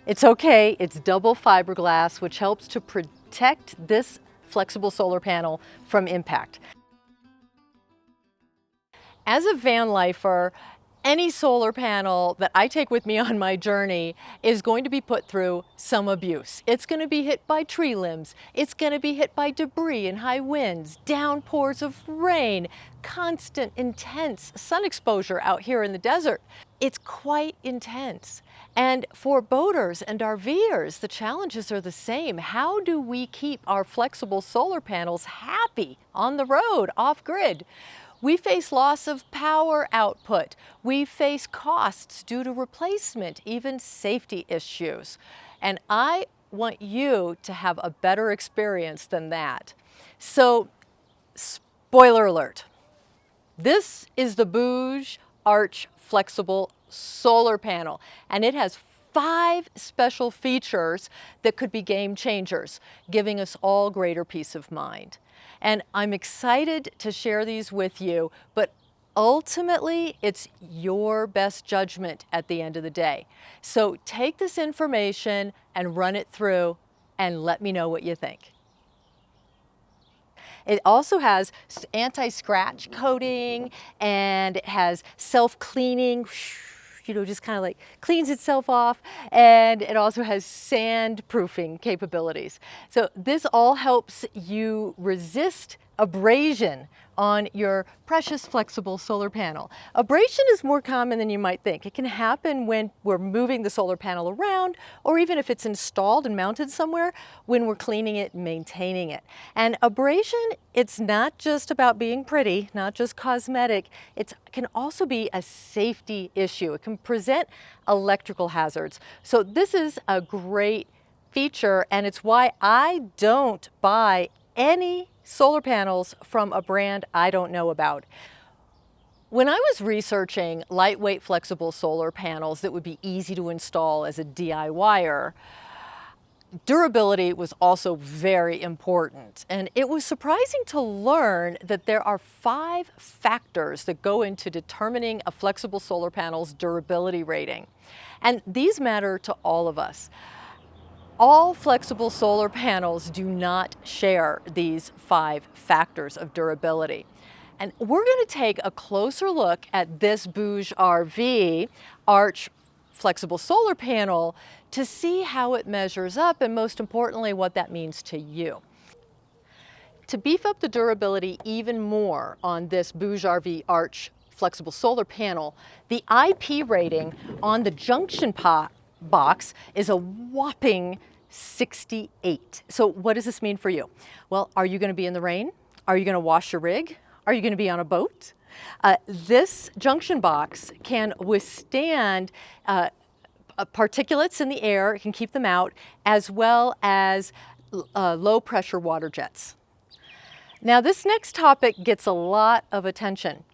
It's okay, it's double fiberglass, which helps to protect this flexible solar panel from impact. As a van lifer, any solar panel that I take with me on my journey is going to be put through some abuse. It's going to be hit by tree limbs. It's going to be hit by debris and high winds, downpours of rain, constant intense sun exposure out here in the desert. It's quite intense. And for boaters and RVers, the challenges are the same. How do we keep our flexible solar panels happy on the road, off grid? We face loss of power output. We face costs due to replacement, even safety issues. And I want you to have a better experience than that. So, spoiler alert. This is the Bouge Arch Flexible Solar Panel, and it has 5 special features that could be game changers, giving us all greater peace of mind. And I'm excited to share these with you, but ultimately it's your best judgment at the end of the day. So take this information and run it through and let me know what you think. It also has anti-scratch coating, and it has self-cleaning, just kind of like cleans itself off, and it also has sand proofing capabilities. So this all helps you resist abrasion on your precious flexible solar panel. Abrasion is more common than you might think. It can happen when we're moving the solar panel around, or even if it's installed and mounted somewhere, when we're cleaning it and maintaining it. And abrasion, it's not just about being pretty, not just cosmetic. It can also be a safety issue. It can present electrical hazards. So this is a great feature, and it's why I don't buy any solar panels from a brand I don't know about. When I was researching lightweight flexible solar panels that would be easy to install as a DIYer, durability was also very important. And it was surprising to learn that there are 5 factors that go into determining a flexible solar panel's durability rating. And these matter to all of us. All flexible solar panels do not share these 5 factors of durability. And we're going to take a closer look at this BougeRV Arch Flexible Solar Panel to see how it measures up, and most importantly, what that means to you. To beef up the durability even more on this BougeRV Arch Flexible Solar Panel, the IP rating on the junction box is a whopping 68. So what does this mean for you? Well, are you going to be in the rain? Are you going to wash your rig? Are you going to be on a boat? This junction box can withstand particulates in the air. It can keep them out, as well as low pressure water jets. Now this next topic gets a lot of attention.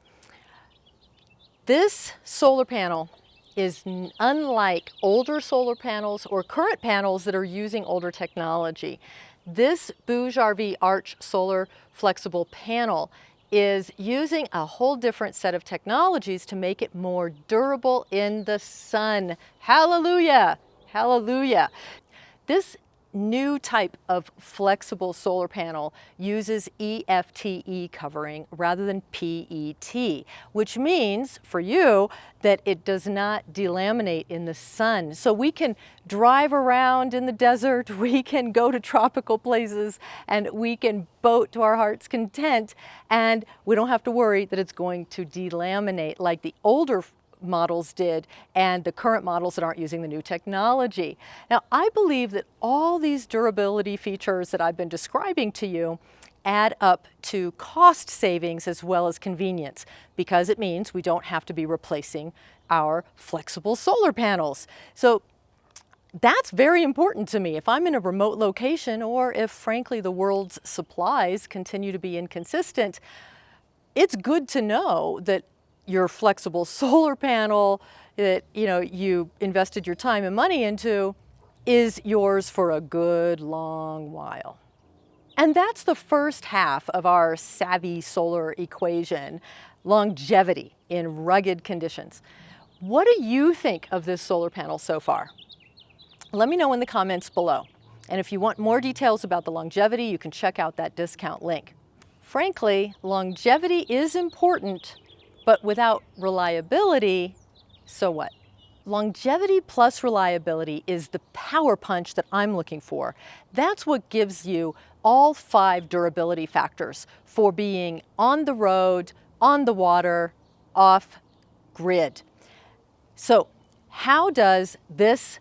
This solar panel is unlike older solar panels or current panels that are using older technology. This BougeRV Arch Solar Flexible Panel is using a whole different set of technologies to make it more durable in the sun. Hallelujah! Hallelujah! This new type of flexible solar panel uses EFTE covering rather than PET, which means for you that it does not delaminate in the sun. So we can drive around in the desert, we can go to tropical places, and we can boat to our heart's content, and we don't have to worry that it's going to delaminate like the older models did and the current models that aren't using the new technology. Now, I believe that all these durability features that I've been describing to you add up to cost savings as well as convenience, because it means we don't have to be replacing our flexible solar panels. So that's very important to me. If I'm in a remote location, or if frankly the world's supplies continue to be inconsistent, it's good to know that your flexible solar panel that you invested your time and money into is yours for a good long while. And that's the first half of our savvy solar equation, longevity in rugged conditions. What do you think of this solar panel so far? Let me know in the comments below. And if you want more details about the longevity, you can check out that discount link. Frankly, longevity is important, but without reliability, so what? Longevity plus reliability is the power punch that I'm looking for. That's what gives you all 5 durability factors for being on the road, on the water, off grid. So how does this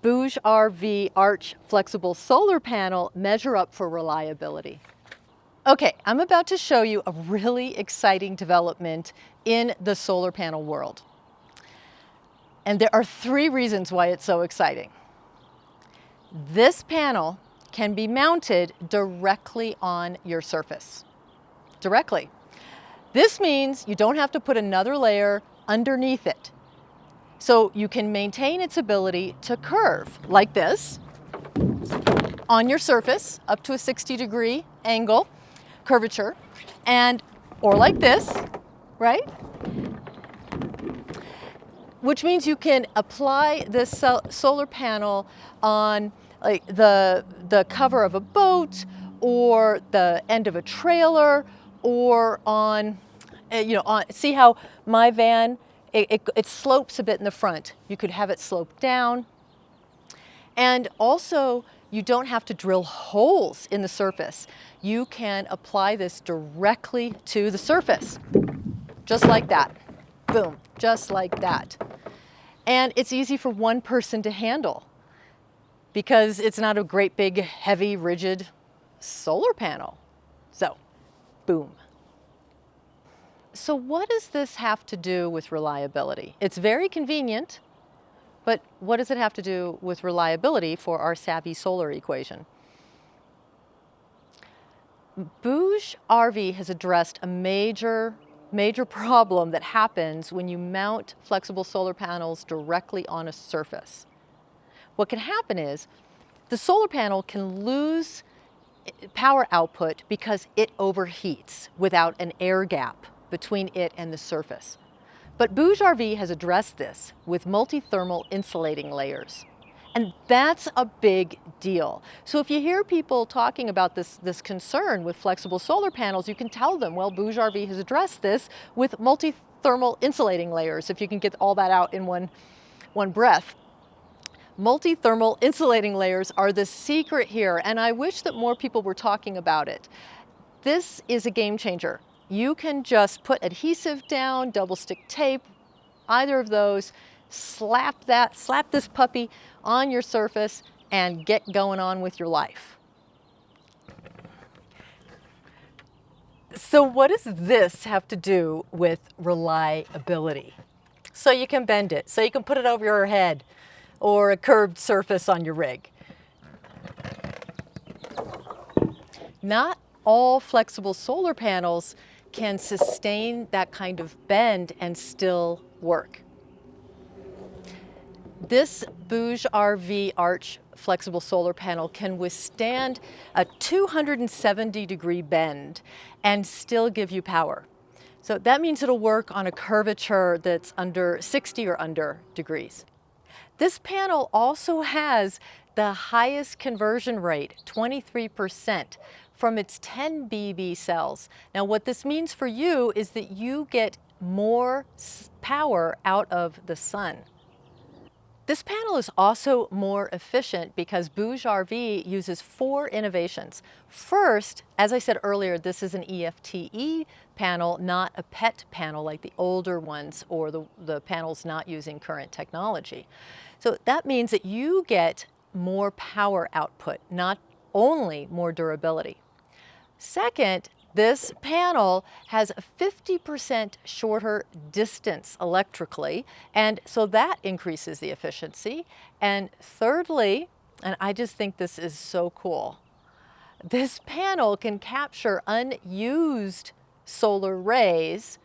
BougeRV Arch flexible solar panel measure up for reliability? Okay, I'm about to show you a really exciting development in the solar panel world. And there are 3 reasons why it's so exciting. This panel can be mounted directly on your surface. Directly. This means you don't have to put another layer underneath it. So you can maintain its ability to curve like this on your surface up to a 60-degree angle, curvature, or like this, right? Which means you can apply this solar panel on like the cover of a boat or the end of a trailer or on, see how my van, it slopes a bit in the front. You could have it slope down. And also, you don't have to drill holes in the surface. You can apply this directly to the surface, just like that. Boom, just like that. And it's easy for one person to handle because it's not a great big, heavy, rigid solar panel. So, boom. So what does this have to do with reliability? It's very convenient, but what does it have to do with reliability for our savvy solar equation? BougeRV has addressed a major problem that happens when you mount flexible solar panels directly on a surface. What can happen is the solar panel can lose power output because it overheats without an air gap between it and the surface. But BougeRV has addressed this with multi-thermal insulating layers. And that's a big deal. So if you hear people talking about this concern with flexible solar panels, you can tell them, well, BougeRV has addressed this with multi-thermal insulating layers, if you can get all that out in one breath. Multi-thermal insulating layers are the secret here, and I wish that more people were talking about it. This is a game changer. You can just put adhesive down, double stick tape, either of those, slap this puppy on your surface and get going on with your life. So what does this have to do with reliability? So you can bend it, so you can put it over your head or a curved surface on your rig. Not all flexible solar panels can sustain that kind of bend and still work. This BougeRV Arch flexible solar panel can withstand a 270-degree bend and still give you power. So that means it'll work on a curvature that's under 60 or under degrees. This panel also has the highest conversion rate, 23%, from its 10 BB cells. Now what this means for you is that you get more power out of the sun. This panel is also more efficient because BougeRV uses 4 innovations. First, as I said earlier, this is an EFTE panel, not a PET panel like the older ones or the panels not using current technology. So that means that you get more power output, not only more durability. Second, this panel has a 50% shorter distance electrically, and so that increases the efficiency. And thirdly, and I just think this is so cool, this panel can capture unused solar rays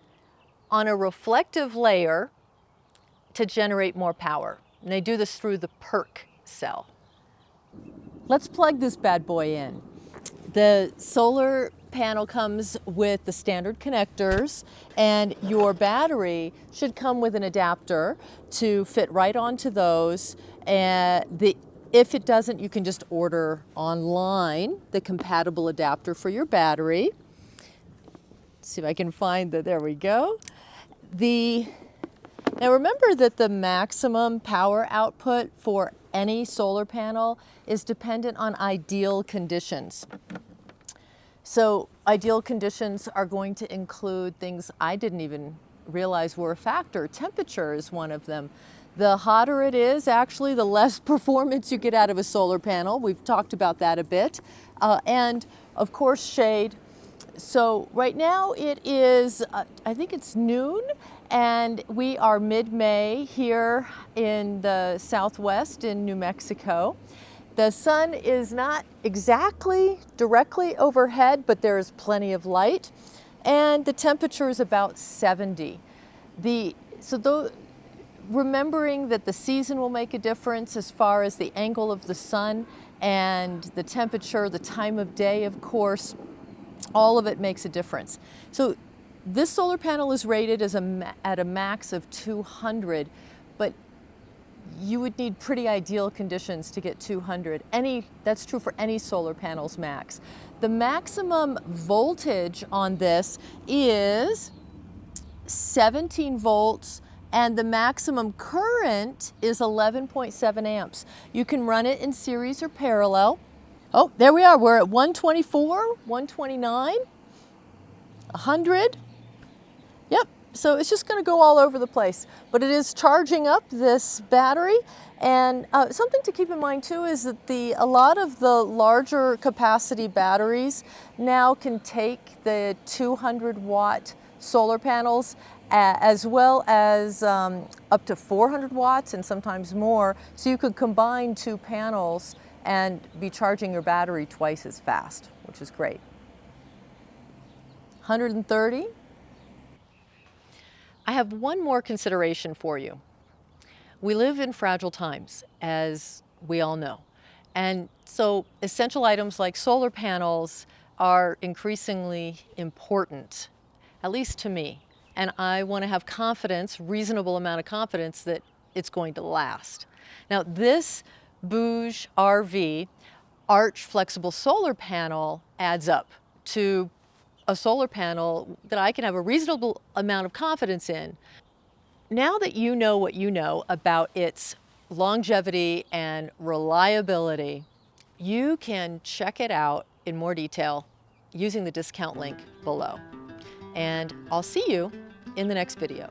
on a reflective layer to generate more power. And they do this through the PERC cell. Let's plug this bad boy in. The solar panel comes with the standard connectors, and your battery should come with an adapter to fit right onto those. If it doesn't, you can just order online the compatible adapter for your battery. Let's see if I can find there we go. Now remember that the maximum power output for any solar panel is dependent on ideal conditions. So ideal conditions are going to include things I didn't even realize were a factor. Temperature is one of them. The hotter it is, actually, the less performance you get out of a solar panel. We've talked about that a bit. And of course, shade. So right now it is, I think it's noon, and we are mid-May here in the Southwest in New Mexico. The sun is not exactly directly overhead, but there is plenty of light, and the temperature is about 70. Remembering that the season will make a difference as far as the angle of the sun and the temperature, the time of day, of course, all of it makes a difference. So this solar panel is rated as at a max of 200, but you would need pretty ideal conditions to get 200. That's true for any solar panel's max. The maximum voltage on this is 17 volts, and the maximum current is 11.7 amps. You can run it in series or parallel. Oh, there we are. We're at 124, 129, 100. Yep, so it's just going to go all over the place. But it is charging up this battery. And something to keep in mind too is that a lot of the larger capacity batteries now can take the 200-watt solar panels as well as up to 400 watts and sometimes more. So you could combine two panels and be charging your battery twice as fast, which is great. 130. I have one more consideration for you. We live in fragile times, as we all know. And so essential items like solar panels are increasingly important, at least to me. And I want to have confidence, reasonable amount of confidence, that it's going to last. Now, this BougeRV arch flexible solar panel adds up to a solar panel that I can have a reasonable amount of confidence in. Now that you know what you know about its longevity and reliability, you can check it out in more detail using the discount link below. And I'll see you in the next video.